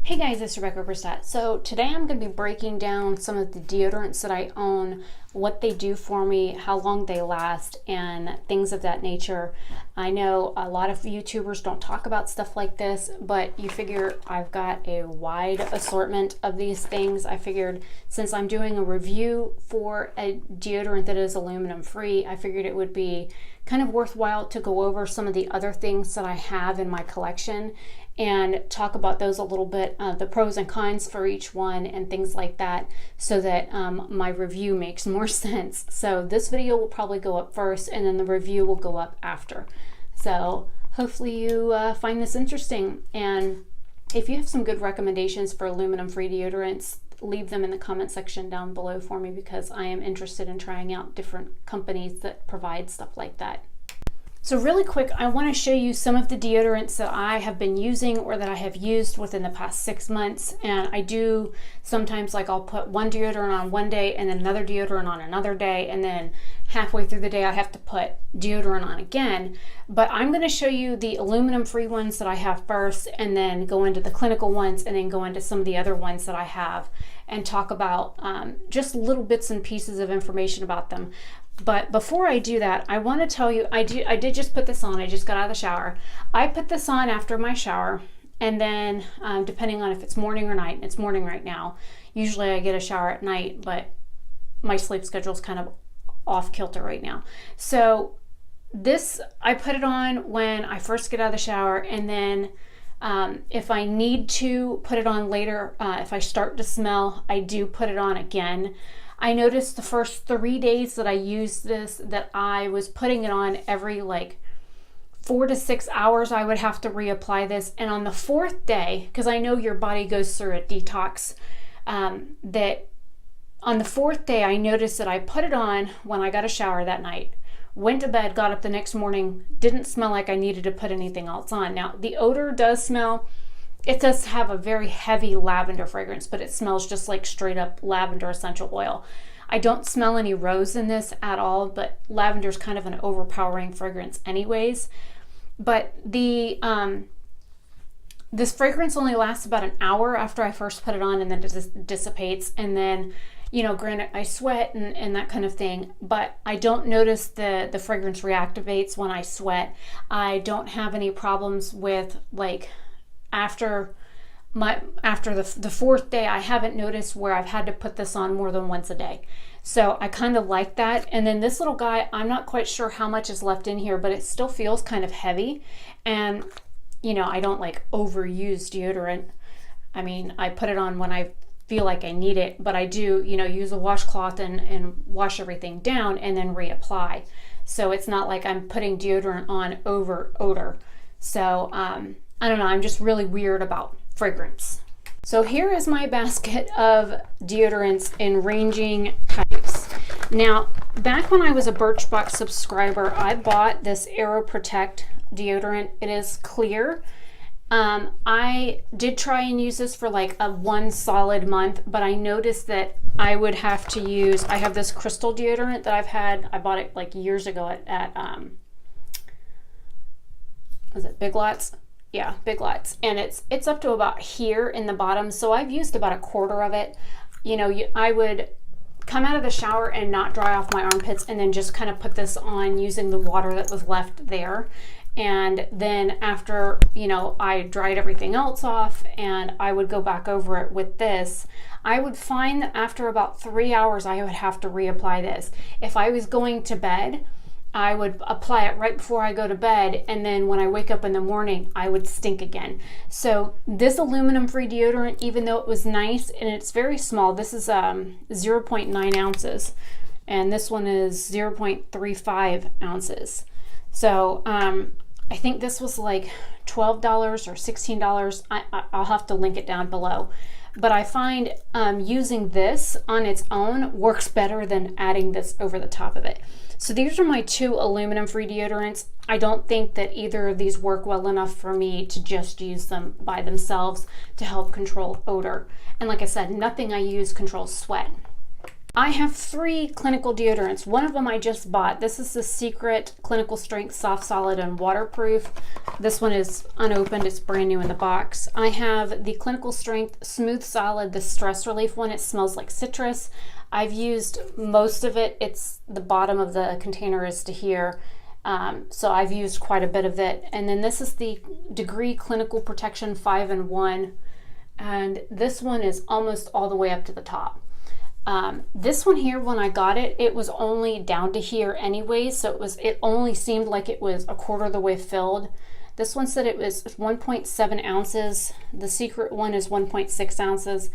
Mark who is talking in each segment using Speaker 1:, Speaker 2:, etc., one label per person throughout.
Speaker 1: Hey guys, it's Rebecca Oberstadt. So today I'm going to be breaking down some of the deodorants that I own, what they do for me, how long they last, and things of that nature. I know a lot of YouTubers don't talk about stuff like this, but you figure I've got a wide assortment of these things. I figured since I'm doing a review for a deodorant that is aluminum free, I figured it would be kind of worthwhile to go over some of the other things that I have in my collection and talk about those a little bit, the pros and cons for each one and things like that, so that my review makes more sense. So this video will probably go up first and then the review will go up after. So hopefully you find this interesting, and if you have some good recommendations for aluminum free deodorants, leave them in the comment section down below for me, because I am interested in trying out different companies that provide stuff like that. So really quick, I want to show you some of the deodorants that I have been using or that I have used within the past 6 months. And I do sometimes, like, I'll put one deodorant on one day and then another deodorant on another day, and then halfway through the day I have to put deodorant on again. But I'm going to show you the aluminum free ones that I have first, and then go into the clinical ones, and then go into some of the other ones that I have and talk about just little bits and pieces of information about them. But before I do that, I want to tell you, I did just put this on. I just got out of the shower. I put this on after my shower, and then depending on if it's morning or night, it's morning right now. Usually I get a shower at night, but my sleep schedule is kind of off kilter right now. So this, I put it on when I first get out of the shower, and then if I need to put it on later, if I start to smell, I do put it on again. I noticed the first 3 days that I used this, that I was putting it on every like 4 to 6 hours. I would have to reapply this. And on the 4th day, because I know your body goes through a detox, that on the 4th day, I noticed that I put it on when I got a shower that night, went to bed, got up the next morning, didn't smell like I needed to put anything else on. Now, the odor does smell. It does have a very heavy lavender fragrance, but it smells just like straight up lavender essential oil. I don't smell any rose in this at all, but lavender is kind of an overpowering fragrance anyways. But the this fragrance only lasts about an hour after I first put it on, and then it dissipates. And then, you know, granted, I sweat and that kind of thing, but I don't notice the fragrance reactivates when I sweat. I don't have any problems with, like, after the 4th day, I haven't noticed where I've had to put this on more than once a day. So I kind of like that. And then this little guy, I'm not quite sure how much is left in here, but it still feels kind of heavy. And, you know, I don't like overuse deodorant. I mean, I put it on when I feel like I need it, but I do, you know, use a washcloth and wash everything down and then reapply. So it's not like I'm putting deodorant on over odor. So, I don't know, I'm just really weird about fragrance. So here is my basket of deodorants in ranging types. Now, back when I was a Birchbox subscriber, I bought this Aero Protect deodorant. It is clear. I did try and use this for like one solid month, but I noticed that I would have to use, I have this crystal deodorant that I've had, I bought it like years ago at was it Big Lots? Yeah, Big Lots, and it's up to about here in the bottom, so I've used about a quarter of it. You know, I would come out of the shower and not dry off my armpits, and then just kind of put this on using the water that was left there. And then after, you know, I dried everything else off and I would go back over it with this, I would find that after about 3 hours I would have to reapply this. If I was going to bed, I would apply it right before I go to bed, and then when I wake up in the morning, I would stink again. So this aluminum free deodorant, even though it was nice and it's very small, this is 0.9 ounces, and this one is 0.35 ounces. So I think this was like $12 or $16. I'll have to link it down below. But I find using this on its own works better than adding this over the top of it. So these are my 2 aluminum free deodorants. I don't think that either of these work well enough for me to just use them by themselves to help control odor. And like I said, nothing I use controls sweat. I have 3 clinical deodorants. One of them I just bought. This is the Secret Clinical Strength Soft Solid and Waterproof. This one is unopened. It's brand new in the box. I have the Clinical Strength Smooth Solid, the Stress Relief one. It smells like citrus. I've used most of it. It's the bottom of the container is to here. So I've used quite a bit of it. And then this is the Degree Clinical Protection 5-in-1. And this one is almost all the way up to the top. This one here, when I got it, it was only down to here anyway, so it only seemed like it was a quarter of the way filled. This one said it was 1.7 ounces. The Secret one is 1.6 ounces.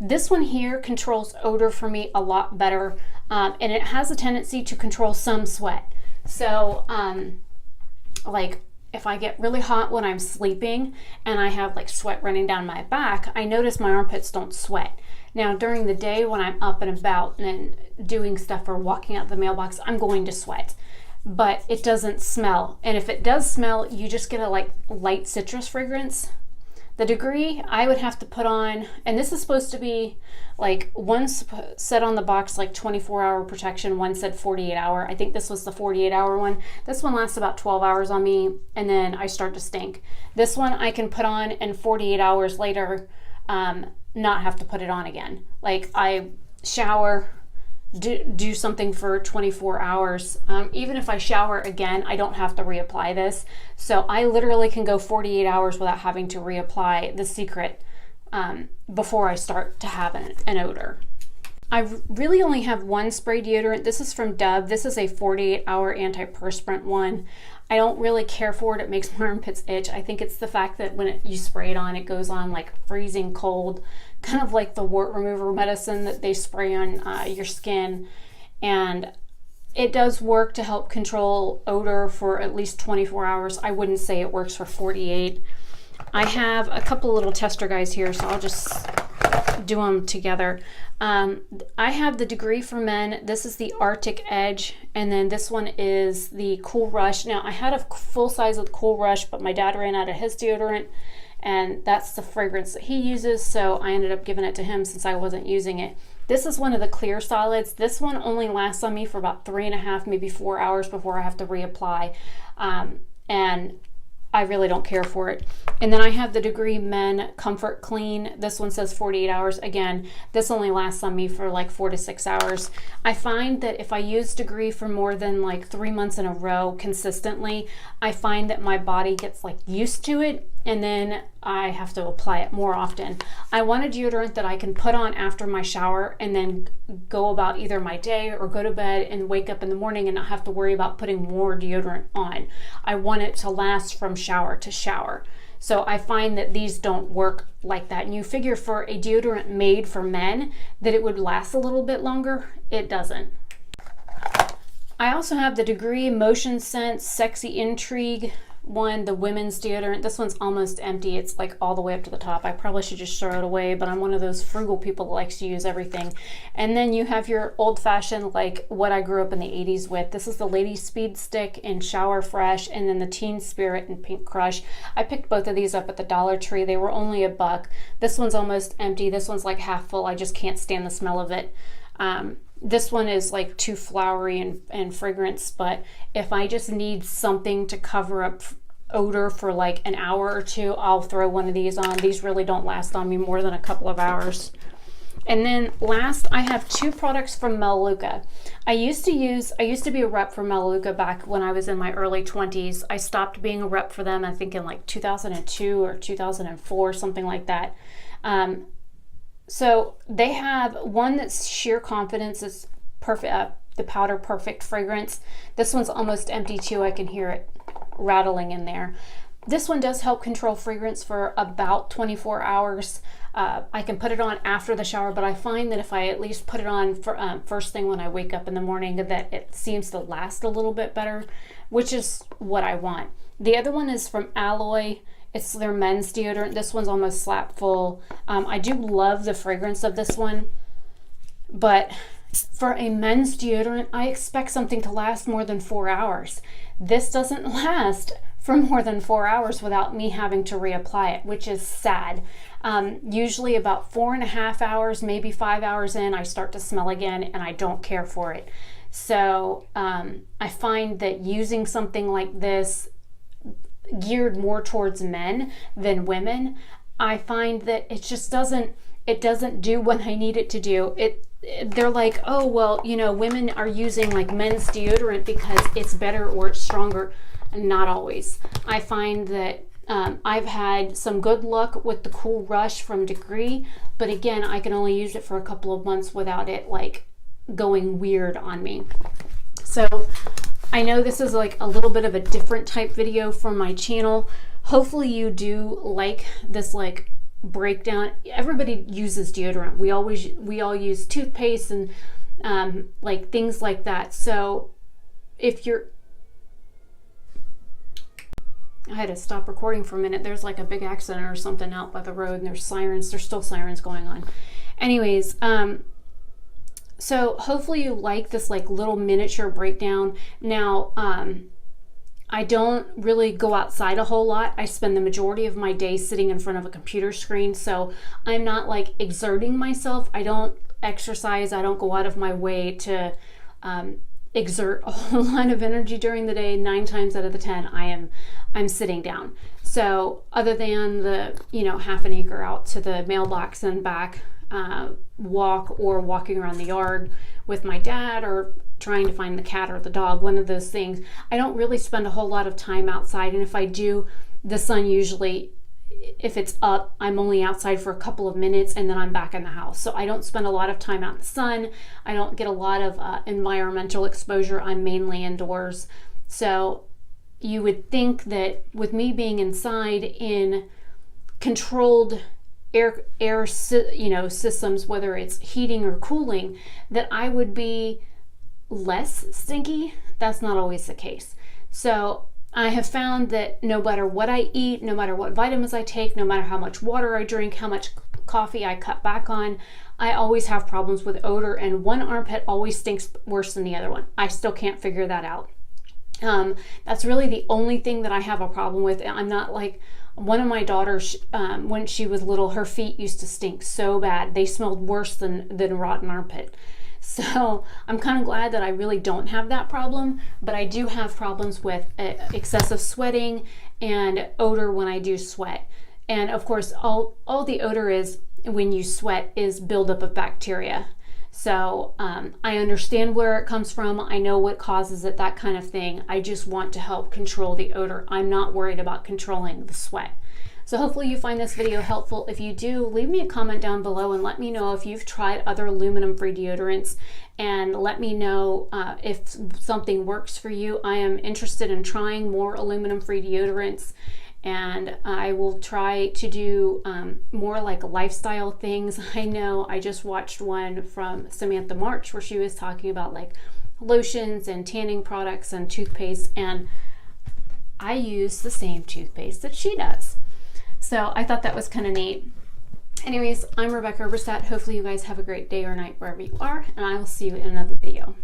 Speaker 1: This one here controls odor for me a lot better, and it has a tendency to control some sweat. So, like if I get really hot when I'm sleeping and I have like sweat running down my back, I notice my armpits don't sweat. Now during the day when I'm up and about and doing stuff or walking out the mailbox, I'm going to sweat, but it doesn't smell. And if it does smell, you just get a like light citrus fragrance. The Degree I would have to put on, and this is supposed to be like, one said on the box like 24-hour protection, one said 48-hour. I think this was the 48-hour one. This one lasts about 12 hours on me, and then I start to stink. This one I can put on and 48 hours later not have to put it on again. Like I shower, do something for 24 hours. Even if I shower again, I don't have to reapply this. So I literally can go 48 hours without having to reapply the Secret before I start to have an odor. I really only have one spray deodorant. This is from Dove. This is a 48-hour anti-perspirant one. I don't really care for it. It makes my armpits itch. I think it's the fact that when you spray it on, it goes on like freezing cold, kind of like the wart remover medicine that they spray on your skin. And it does work to help control odor for at least 24 hours. I wouldn't say it works for 48. I have a couple of little tester guys here, so I'll just do them together. I have the Degree for men. This is the Arctic Edge, and then this one is the Cool Rush. Now I had a full size of the Cool Rush, but my dad ran out of his deodorant, and that's the fragrance that he uses, so I ended up giving it to him since I wasn't using it. This is one of the clear solids. This one only lasts on me for about 3.5, maybe 4 hours before I have to reapply, and I really don't care for it. And then I have the Degree Men Comfort Clean. This one says 48 hours. Again, this only lasts on me for like 4 to 6 hours. I find that if I use Degree for more than like 3 months in a row consistently, I find that my body gets like used to it, and then I have to apply it more often. I want a deodorant that I can put on after my shower and then go about either my day or go to bed and wake up in the morning and not have to worry about putting more deodorant on. I want it to last from shower to shower. So I find that these don't work like that. And you figure for a deodorant made for men that it would last a little bit longer. It doesn't. I also have the Degree Motion Sense Sexy Intrigue one, the women's deodorant. This one's almost empty. It's like all the way up to the top. I probably should just throw it away, but I'm one of those frugal people that likes to use everything. And then you have your old-fashioned, like what I grew up in the 80s with. This is the Lady Speed Stick in Shower Fresh, and then the Teen Spirit in Pink Crush. I picked both of these up at the Dollar Tree. They were only $1. This one's almost empty. This one's like half full. I just can't stand the smell of it. This one is like too flowery and fragrance, but if I just need something to cover up odor for like an hour or two, I'll throw one of these on. These really don't last on me more than a couple of hours. And then last, I have 2 products from Melaleuca. I used to be a rep for Melaleuca back when I was in my early 20s. I stopped being a rep for them, I think in like 2002 or 2004, something like that. So they have one that's Sheer Confidence. It's perfect, the Powder Perfect fragrance. This one's almost empty too. I can hear it rattling in there. This one does help control fragrance for about 24 hours. I can put it on after the shower, but I find that if I at least put it on for, first thing when I wake up in the morning, that it seems to last a little bit better, which is what I want. The other one is from Alloy. It's their men's deodorant. This one's almost slap full. I do love the fragrance of this one, but for a men's deodorant, I expect something to last more than 4 hours. This doesn't last for more than 4 hours without me having to reapply it, which is sad. Usually about 4.5 hours, maybe 5 hours in, I start to smell again, and I don't care for it. So I find that using something like this, geared more towards men than women, I find that it just doesn't do what I need it to do. They're like, oh, well, you know, women are using like men's deodorant because it's better or it's stronger. Not always. I find that I've had some good luck with the Cool Rush from Degree, but again, I can only use it for a couple of months without it like going weird on me. So I know this is like a little bit of a different type video from my channel. Hopefully you do like this like breakdown. Everybody uses deodorant. We all use toothpaste and like things like that. So if you're, I had to stop recording for a minute. There's like a big accident or something out by the road, and there's sirens. There's still sirens going on. Anyways, so hopefully you like this like little miniature breakdown. Now, I don't really go outside a whole lot. I spend the majority of my day sitting in front of a computer screen, so I'm not like exerting myself. I don't exercise. I don't go out of my way to exert a whole lot of energy during the day. 9 times out of the 10, I'm sitting down. So other than the, you know, half an acre out to the mailbox and back walk, or walking around the yard with my dad, or trying to find the cat or the dog, one of those things, I don't really spend a whole lot of time outside. And if I do, the sun usually, if it's up, I'm only outside for a couple of minutes and then I'm back in the house. So I don't spend a lot of time out in the sun. I don't get a lot of environmental exposure. I'm mainly indoors. So you would think that with me being inside in controlled air you know, systems, whether it's heating or cooling, that I would be less stinky. That's not always the case. So I have found that no matter what I eat, no matter what vitamins I take, no matter how much water I drink, how much coffee I cut back on, I always have problems with odor, and one armpit always stinks worse than the other one. I still can't figure that out. That's really the only thing that I have a problem with. I'm not like one of my daughters, when she was little, her feet used to stink so bad. They smelled worse than rotten armpit. So I'm kind of glad that I really don't have that problem, but I do have problems with excessive sweating and odor when I do sweat. And of course, all the odor is when you sweat is buildup of bacteria. So I understand where it comes from. I know what causes it, that kind of thing. I just want to help control the odor. I'm not worried about controlling the sweat. So hopefully you find this video helpful. If you do, leave me a comment down below and let me know if you've tried other aluminum-free deodorants, and let me know if something works for you. I am interested in trying more aluminum-free deodorants, and I will try to do more like lifestyle things. I know I just watched one from Samantha March where she was talking about like lotions and tanning products and toothpaste, and I use the same toothpaste that she does. So I thought that was kind of neat. Anyways, I'm Rebecca Oberstadt. Hopefully you guys have a great day or night wherever you are, and I will see you in another video.